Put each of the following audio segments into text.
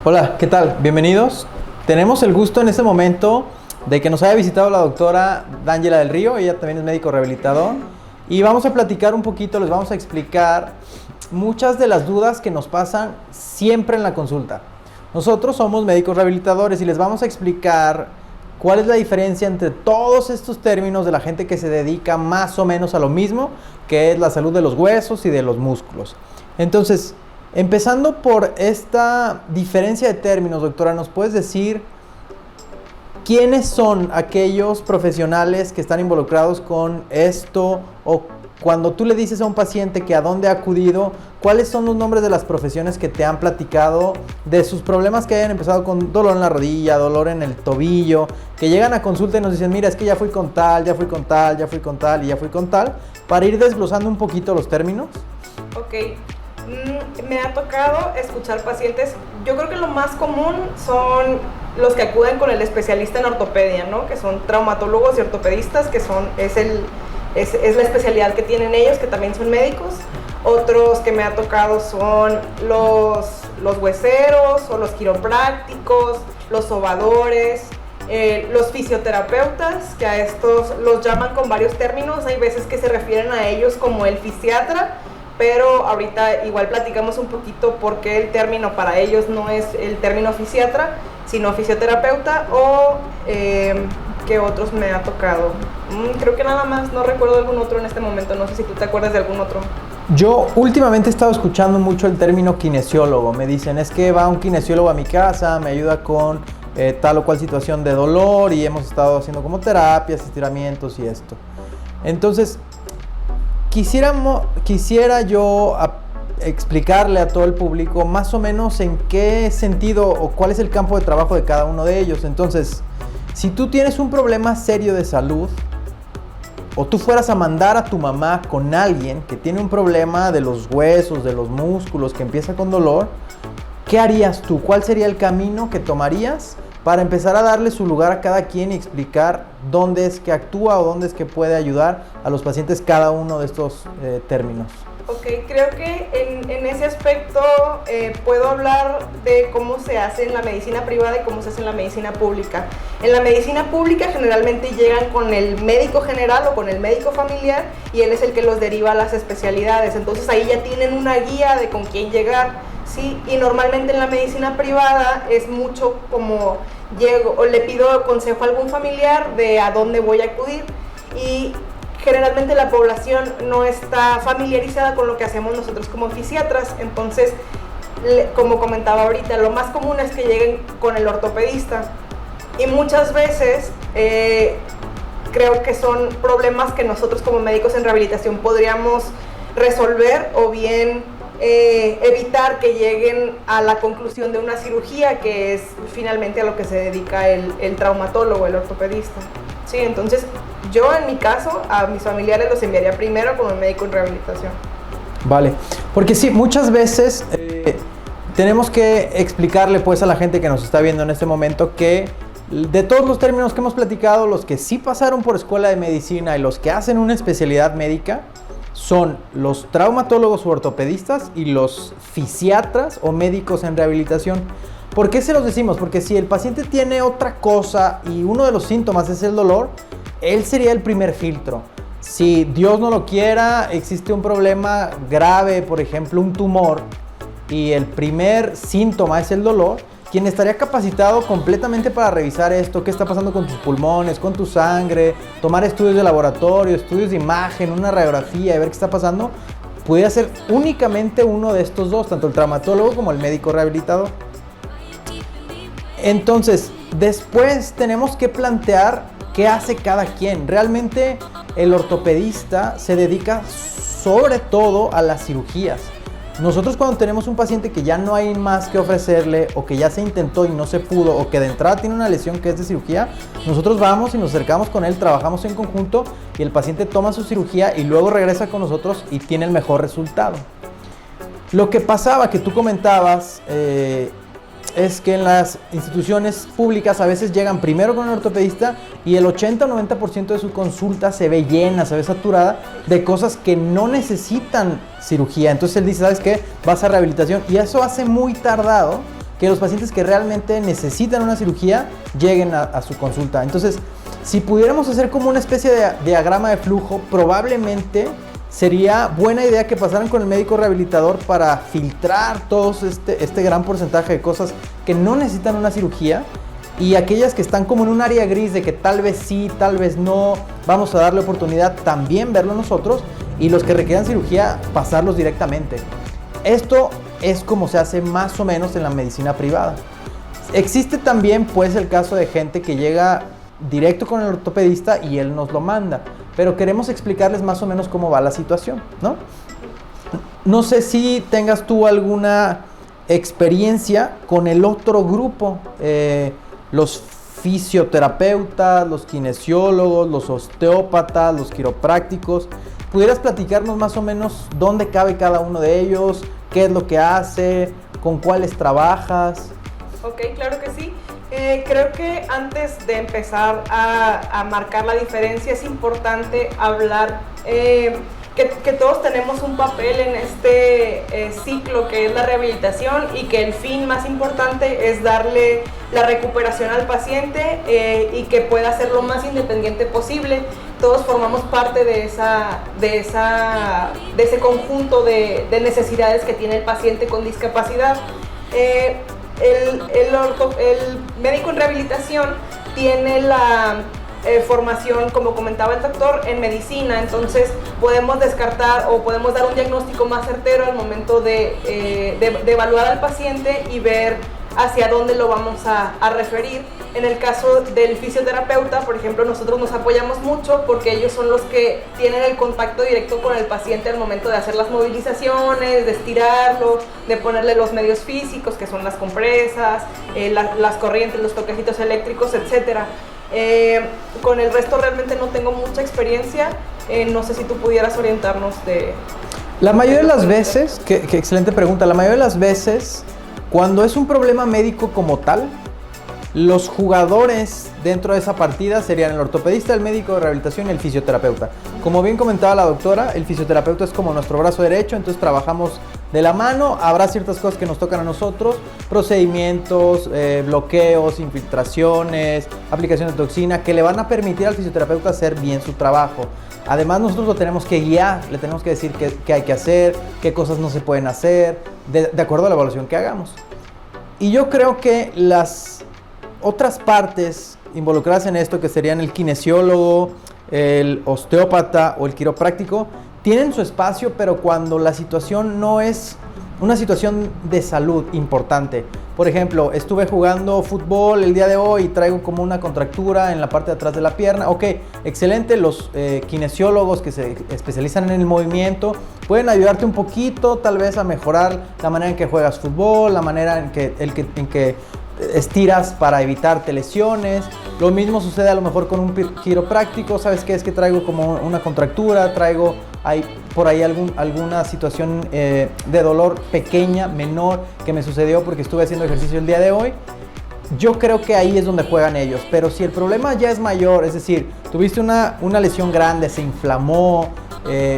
Hola, ¿qué tal? Bienvenidos. Tenemos el gusto en este momento de que nos haya visitado la doctora D'Angela del Río. Ella también es médico rehabilitador. Y vamos a platicar un poquito, les vamos a explicar muchas de las dudas que nos pasan siempre en la consulta. Nosotros somos médicos rehabilitadores y les vamos a explicar cuál es la diferencia entre todos estos términos de la gente que se dedica más o menos a lo mismo, que es la salud de los huesos y de los músculos. Entonces, empezando por esta diferencia de términos, doctora, ¿nos puedes decir quiénes son aquellos profesionales que están involucrados con esto? O cuando tú le dices a un paciente que a dónde ha acudido, ¿cuáles son los nombres de las profesiones que te han platicado de sus problemas que hayan empezado con dolor en la rodilla, dolor en el tobillo, que llegan a consulta y nos dicen, mira, es que ya fui con tal, ya fui con tal, ya fui con tal y ya fui con tal, para ir desglosando un poquito los términos? Ok. Me ha tocado escuchar pacientes, yo creo que lo más común son los que acuden con el especialista en ortopedia, ¿no? Que son traumatólogos y ortopedistas, que es la especialidad que tienen ellos, que también son médicos. Otros que me ha tocado son los hueseros o los quiroprácticos, los sobadores, los fisioterapeutas, que a estos los llaman con varios términos. Hay veces que se refieren a ellos como el fisiatra, pero ahorita igual platicamos un poquito por qué el término para ellos no es el término fisiatra, sino fisioterapeuta. O ¿qué otros me ha tocado? Creo que nada más, no recuerdo algún otro en este momento, no sé si tú te acuerdas de algún otro. Yo últimamente he estado escuchando mucho el término kinesiólogo. Me dicen, es que va un kinesiólogo a mi casa, me ayuda con tal o cual situación de dolor y hemos estado haciendo como terapias, estiramientos y esto. Entonces, quisiera yo explicarle a todo el público más o menos en qué sentido o cuál es el campo de trabajo de cada uno de ellos. Entonces, si tú tienes un problema serio de salud o tú fueras a mandar a tu mamá con alguien que tiene un problema de los huesos, de los músculos, que empieza con dolor, ¿qué harías tú? ¿Cuál sería el camino que tomarías para empezar a darle su lugar a cada quien y explicar dónde es que actúa o dónde es que puede ayudar a los pacientes cada uno de estos términos? Ok, creo que en ese aspecto puedo hablar de cómo se hace en la medicina privada y cómo se hace en la medicina pública. En la medicina pública generalmente llegan con el médico general o con el médico familiar y él es el que los deriva a las especialidades. Entonces ahí ya tienen una guía de con quién llegar, ¿sí? Y normalmente en la medicina privada es mucho como llego o le pido consejo a algún familiar de a dónde voy a acudir, y generalmente la población no está familiarizada con lo que hacemos nosotros como fisiatras. Entonces, como comentaba ahorita, lo más común es que lleguen con el ortopedista y muchas veces creo que son problemas que nosotros como médicos en rehabilitación podríamos resolver o bien evitar que lleguen a la conclusión de una cirugía, que es finalmente a lo que se dedica el traumatólogo, el ortopedista. Sí, entonces yo en mi caso a mis familiares los enviaría primero con un médico en rehabilitación. Vale, porque sí, muchas veces tenemos que explicarle pues a la gente que nos está viendo en este momento que de todos los términos que hemos platicado, los que sí pasaron por escuela de medicina y los que hacen una especialidad médica son los traumatólogos o ortopedistas y los fisiatras o médicos en rehabilitación. ¿Por qué se los decimos? Porque si el paciente tiene otra cosa y uno de los síntomas es el dolor, él sería el primer filtro. Si Dios no lo quiera, existe un problema grave, por ejemplo un tumor, y el primer síntoma es el dolor, quien estaría capacitado completamente para revisar esto, qué está pasando con tus pulmones, con tu sangre, tomar estudios de laboratorio, estudios de imagen, una radiografía y ver qué está pasando, pudiera ser únicamente uno de estos dos, tanto el traumatólogo como el médico rehabilitador. Entonces, después tenemos que plantear qué hace cada quien. Realmente el ortopedista se dedica sobre todo a las cirugías. Nosotros cuando tenemos un paciente que ya no hay más que ofrecerle o que ya se intentó y no se pudo o que de entrada tiene una lesión que es de cirugía, nosotros vamos y nos acercamos con él, trabajamos en conjunto y el paciente toma su cirugía y luego regresa con nosotros y tiene el mejor resultado. Lo que pasaba, que tú comentabas, es que en las instituciones públicas a veces llegan primero con el ortopedista y el 80 o 90% de su consulta se ve llena, se ve saturada de cosas que no necesitan cirugía. Entonces él dice, ¿sabes qué? Vas a rehabilitación, y eso hace muy tardado que los pacientes que realmente necesitan una cirugía lleguen a su consulta. Entonces, si pudiéramos hacer como una especie de diagrama de flujo, probablemente sería buena idea que pasaran con el médico rehabilitador para filtrar todo este gran porcentaje de cosas que no necesitan una cirugía, y aquellas que están como en un área gris de que tal vez sí, tal vez no, vamos a darle oportunidad, también verlo nosotros, y los que requieran cirugía, pasarlos directamente. Esto es como se hace más o menos en la medicina privada. Existe también pues el caso de gente que llega directo con el ortopedista y él nos lo manda, pero queremos explicarles más o menos cómo va la situación, ¿no? No sé si tengas tú alguna experiencia con el otro grupo, los fisioterapeutas, los kinesiólogos, los osteópatas, los quiroprácticos. ¿Pudieras platicarnos más o menos dónde cabe cada uno de ellos? ¿Qué es lo que hace? ¿Con cuáles trabajas? Ok, claro que sí. Creo que antes de empezar a marcar la diferencia es importante hablar que todos tenemos un papel en este ciclo que es la rehabilitación, y que el fin más importante es darle la recuperación al paciente y que pueda ser lo más independiente posible. Todos formamos parte de ese conjunto de necesidades que tiene el paciente con discapacidad. El médico en rehabilitación tiene la formación, como comentaba el doctor, en medicina, entonces podemos descartar o podemos dar un diagnóstico más certero al momento de evaluar al paciente y ver hacia dónde lo vamos a referir. En el caso del fisioterapeuta, por ejemplo, nosotros nos apoyamos mucho porque ellos son los que tienen el contacto directo con el paciente al momento de hacer las movilizaciones, de estirarlo, de ponerle los medios físicos, que son las compresas, las corrientes, los toquecitos eléctricos, etcétera. Con el resto realmente no tengo mucha experiencia. No sé si tú pudieras orientarnos de... La mayoría de las veces, qué excelente pregunta, la mayoría de las veces, cuando es un problema médico como tal, los jugadores dentro de esa partida serían el ortopedista, el médico de rehabilitación y el fisioterapeuta. Como bien comentaba la doctora, el fisioterapeuta es como nuestro brazo derecho, entonces trabajamos de la mano. Habrá ciertas cosas que nos tocan a nosotros, procedimientos, bloqueos, infiltraciones, aplicaciones de toxina, que le van a permitir al fisioterapeuta hacer bien su trabajo. Además, nosotros lo tenemos que guiar, le tenemos que decir qué hay que hacer, qué cosas no se pueden hacer, de acuerdo a la evaluación que hagamos. Y yo creo que las otras partes involucradas en esto, que serían el kinesiólogo, el osteópata o el quiropráctico, tienen su espacio, pero cuando la situación no es una situación de salud importante. Por ejemplo, estuve jugando fútbol el día de hoy y traigo como una contractura en la parte de atrás de la pierna. Ok, excelente, los kinesiólogos que se especializan en el movimiento pueden ayudarte un poquito, tal vez a mejorar la manera en que juegas fútbol, la manera en que estiras para evitarte lesiones. Lo mismo sucede a lo mejor con un quiropráctico. ¿Sabes qué? Es que traigo como una contractura, traigo por ahí alguna situación de dolor pequeña, menor, que me sucedió porque estuve haciendo ejercicio el día de hoy. Yo creo que ahí es donde juegan ellos. Pero si el problema ya es mayor, es decir, tuviste una lesión grande, se inflamó,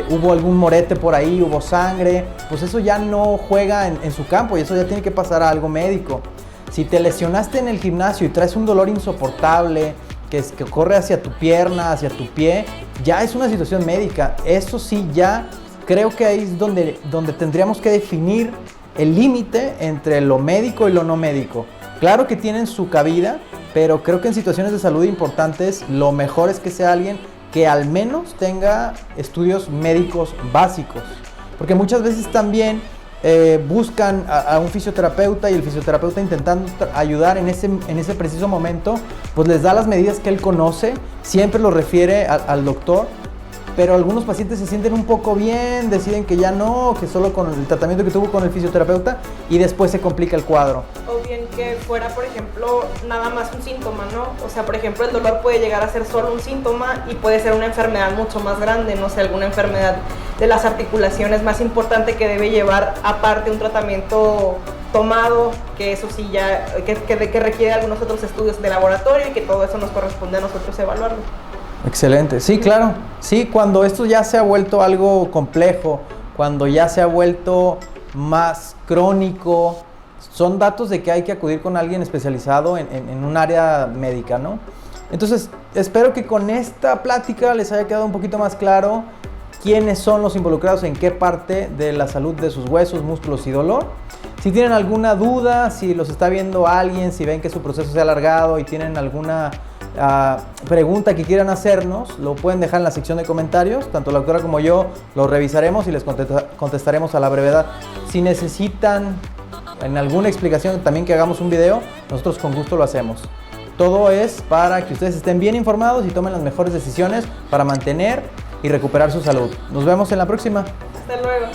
hubo algún morete por ahí, hubo sangre, pues eso ya no juega en su campo, y eso ya tiene que pasar a algo médico. Si te lesionaste en el gimnasio y traes un dolor insoportable que corre hacia tu pierna, hacia tu pie, ya es una situación médica. Eso sí, ya creo que ahí es donde tendríamos que definir el límite entre lo médico y lo no médico. Claro que tienen su cabida, pero creo que en situaciones de salud importantes lo mejor es que sea alguien que al menos tenga estudios médicos básicos. Porque muchas veces también buscan a un fisioterapeuta, y el fisioterapeuta, intentando ayudar en ese preciso momento, pues les da las medidas que él conoce, siempre lo refiere al doctor, pero algunos pacientes se sienten un poco bien, deciden que ya no, que solo con el tratamiento que tuvo con el fisioterapeuta, y después se complica el cuadro. O bien que fuera, por ejemplo, nada más un síntoma, ¿no? O sea, por ejemplo, el dolor puede llegar a ser solo un síntoma y puede ser una enfermedad mucho más grande, no sé, alguna enfermedad de las articulaciones más importante que debe llevar aparte un tratamiento tomado, que eso sí ya, que requiere algunos otros estudios de laboratorio, y que todo eso nos corresponde a nosotros evaluarlo. Excelente, sí, claro. Sí, cuando esto ya se ha vuelto algo complejo, cuando ya se ha vuelto más crónico, son datos de que hay que acudir con alguien especializado en un área médica, ¿no? Entonces, espero que con esta plática les haya quedado un poquito más claro quiénes son los involucrados en qué parte de la salud de sus huesos, músculos y dolor. Si tienen alguna duda, si los está viendo alguien, si ven que su proceso se ha alargado y tienen alguna pregunta que quieran hacernos, lo pueden dejar en la sección de comentarios. Tanto la doctora como yo lo revisaremos y les contestaremos a la brevedad. Si necesitan en alguna explicación también que hagamos un video, nosotros con gusto lo hacemos. Todo es para que ustedes estén bien informados y tomen las mejores decisiones para mantener y recuperar su salud. Nos vemos en la próxima. Hasta luego.